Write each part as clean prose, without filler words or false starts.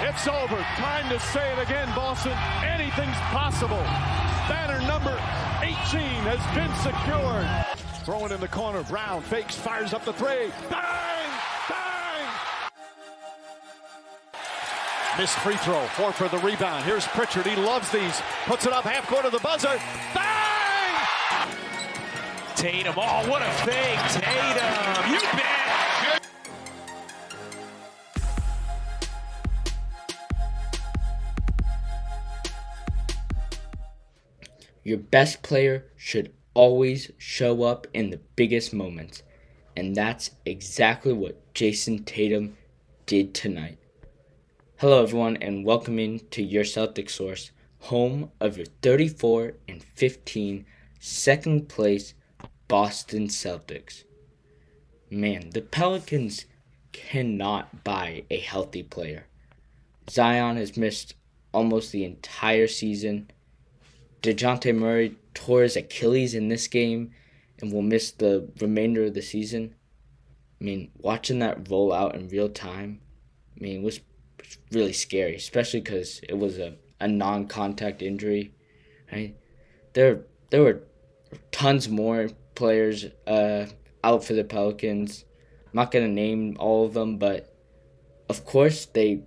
It's over. Time to say it again, Boston. Anything's possible. Banner number 18 has been secured. Throwing in the corner. Brown fakes, fires up the three. Bang! Bang! Missed free throw. Horford the rebound. Here's Pritchard. He loves these. Puts it up half court of the buzzer. Bang! Tatum. Oh, what a fake. Tatum. You bet. Your best player should always show up in the biggest moments, and that's exactly what Jayson Tatum did tonight. Hello everyone, and welcome in to your Celtics source, home of your 34-15 second place Boston Celtics. Man, the Pelicans cannot buy a healthy player. Zion has missed almost the entire season. Dejounte Murray tore his Achilles in this game and will miss the remainder of the season. I mean, watching that roll out in real time, it was really scary, especially because it was a non-contact injury. Right? There were tons more players out for the Pelicans. I'm not going to name all of them, but of course they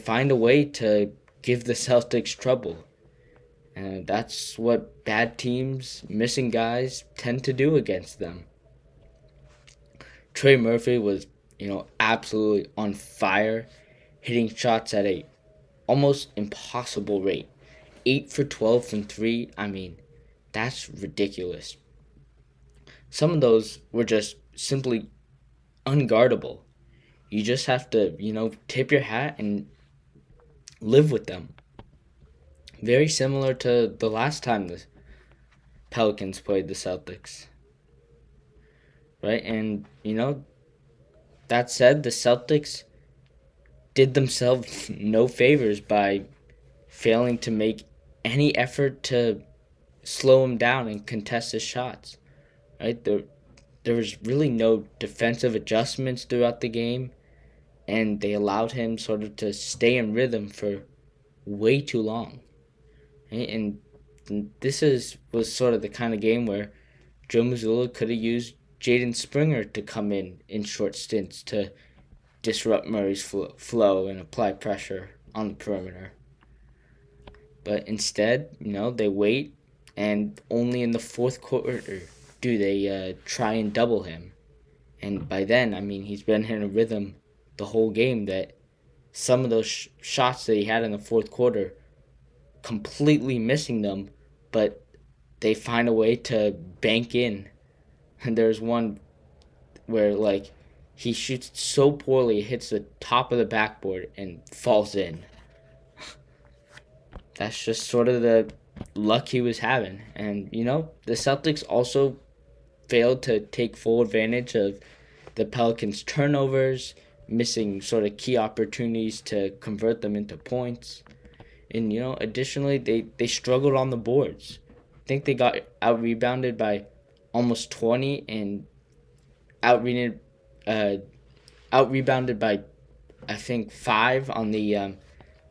find a way to give the Celtics trouble. And that's what bad teams, missing guys, tend to do against them. Trey Murphy was, absolutely on fire, hitting shots at a almost impossible rate. 8 for 12 from 3. That's ridiculous. Some of those were just simply unguardable. You just have to, tip your hat and live with them. Very similar to the last time the Pelicans played the Celtics. Right? And, that said, the Celtics did themselves no favors by failing to make any effort to slow him down and contest his shots. Right? There was really no defensive adjustments throughout the game, and they allowed him sort of to stay in rhythm for way too long. And this was sort of the kind of game where Joe Mazzulla could have used Jaden Springer to come in short stints to disrupt Murray's flow and apply pressure on the perimeter. But instead, they wait, and only in the fourth quarter do they try and double him. And by then, he's been in a rhythm the whole game that some of those shots that he had in the fourth quarter, completely missing them, but they find a way to bank in. And there's one where he shoots so poorly, it hits the top of the backboard and falls in. That's just sort of the luck he was having. And the Celtics also failed to take full advantage of the Pelicans' turnovers, missing sort of key opportunities to convert them into points. And, additionally, they struggled on the boards. I think they got out-rebounded by almost 20 and out-rebounded by, I think, 5 on the, I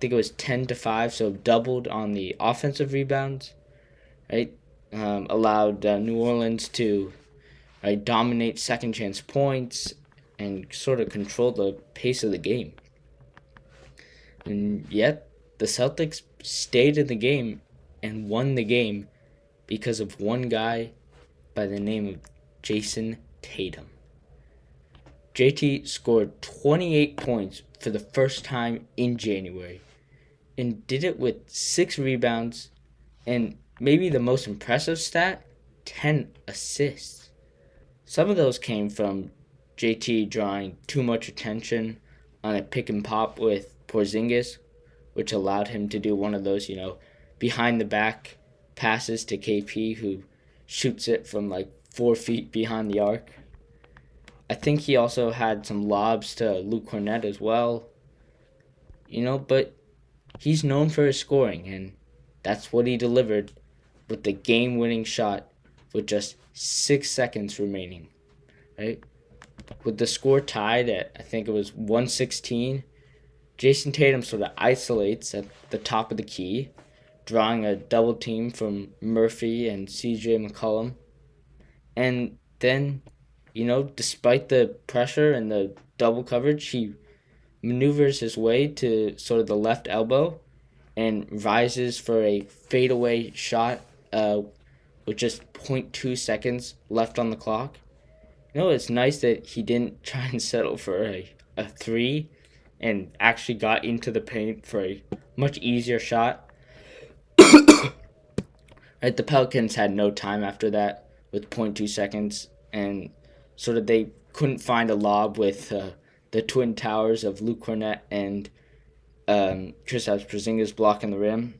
think it was 10-5, so doubled on the offensive rebounds, right? Allowed New Orleans to dominate second-chance points and sort of control the pace of the game. And yet, the Celtics stayed in the game and won the game because of one guy by the name of Jayson Tatum. JT scored 28 points for the first time in January and did it with 6 rebounds and maybe the most impressive stat, 10 assists. Some of those came from JT drawing too much attention on a pick and pop with Porzingis, which allowed him to do one of those, behind the back passes to KP, who shoots it from 4 feet behind the arc. I think he also had some lobs to Luke Cornett as well. But he's known for his scoring, and that's what he delivered with the game-winning shot with just 6 seconds remaining, right? With the score tied at, I think it was 116, Jayson Tatum sort of isolates at the top of the key, drawing a double team from Murphy and CJ McCollum. And then, despite the pressure and the double coverage, he maneuvers his way to sort of the left elbow and rises for a fadeaway shot with just 0.2 seconds left on the clock. It's nice that he didn't try and settle for a three and actually got into the paint for a much easier shot. Right, the Pelicans had no time after that with 0.2 seconds, and sort of they couldn't find a lob with the twin towers of Luke Cornett and Kristaps Porzingis blocking the rim.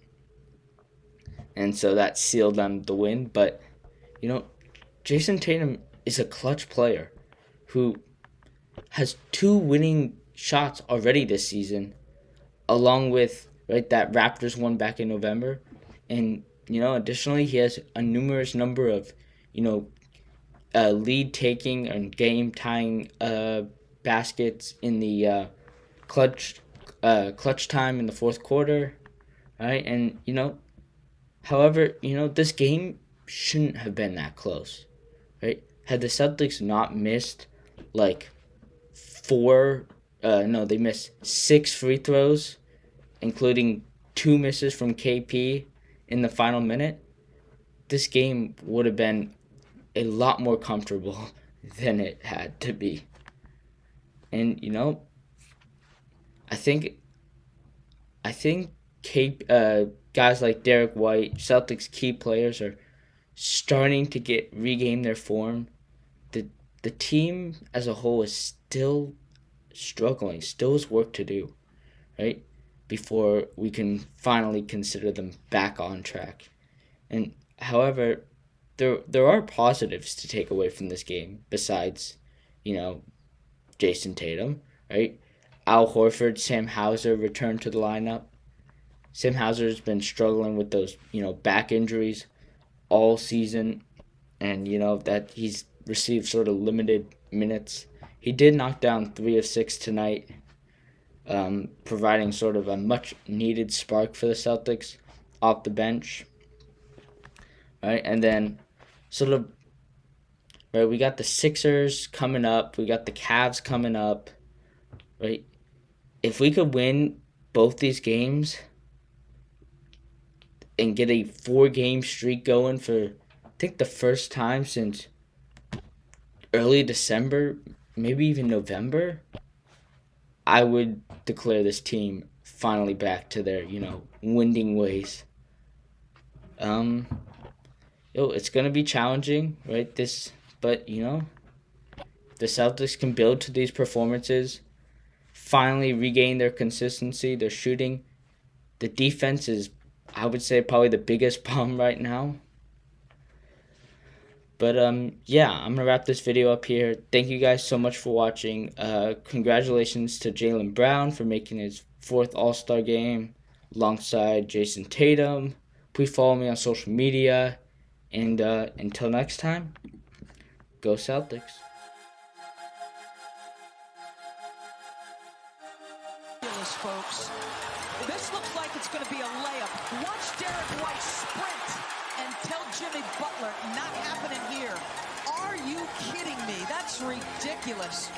And so that sealed them the win. But, Jayson Tatum is a clutch player who has 2 winning shots already this season, along with that Raptors one back in November. And, additionally, he has a numerous number of, lead-taking and game-tying baskets in the clutch time in the fourth quarter, right? And, however, this game shouldn't have been that close, right? Had the Celtics not missed, they missed 6 free throws, including 2 misses from KP in the final minute, this game would have been a lot more comfortable than it had to be. And, I think guys like Derek White, Celtics key players, are starting to regain their form. The team as a whole is still struggling, still has work to do, right? Before we can finally consider them back on track. And however, there are positives to take away from this game besides, Jayson Tatum, right? Al Horford, Sam Hauser returned to the lineup. Sam Hauser's been struggling with those, back injuries all season, and, that he's received sort of limited minutes. He did knock down 3 of 6 tonight, providing sort of a much-needed spark for the Celtics off the bench. Right, and then we got the Sixers coming up. We got the Cavs coming up, right? If we could win both these games and get a 4-game streak going for, I think, the first time since early December, maybe even November, I would declare this team finally back to their, winning ways. It's going to be challenging, right? But, the Celtics can build to these performances, finally regain their consistency, their shooting. The defense is, I would say, probably the biggest problem right now. But, I'm going to wrap this video up here. Thank you guys so much for watching. Congratulations to Jaylen Brown for making his 4th All-Star game alongside Jayson Tatum. Please follow me on social media. And until next time, go Celtics. Folks, this looks like it's going to be a layup. Watch Derek White sprint and tell Jimmy Butler, not happening here. Are you kidding me? That's ridiculous.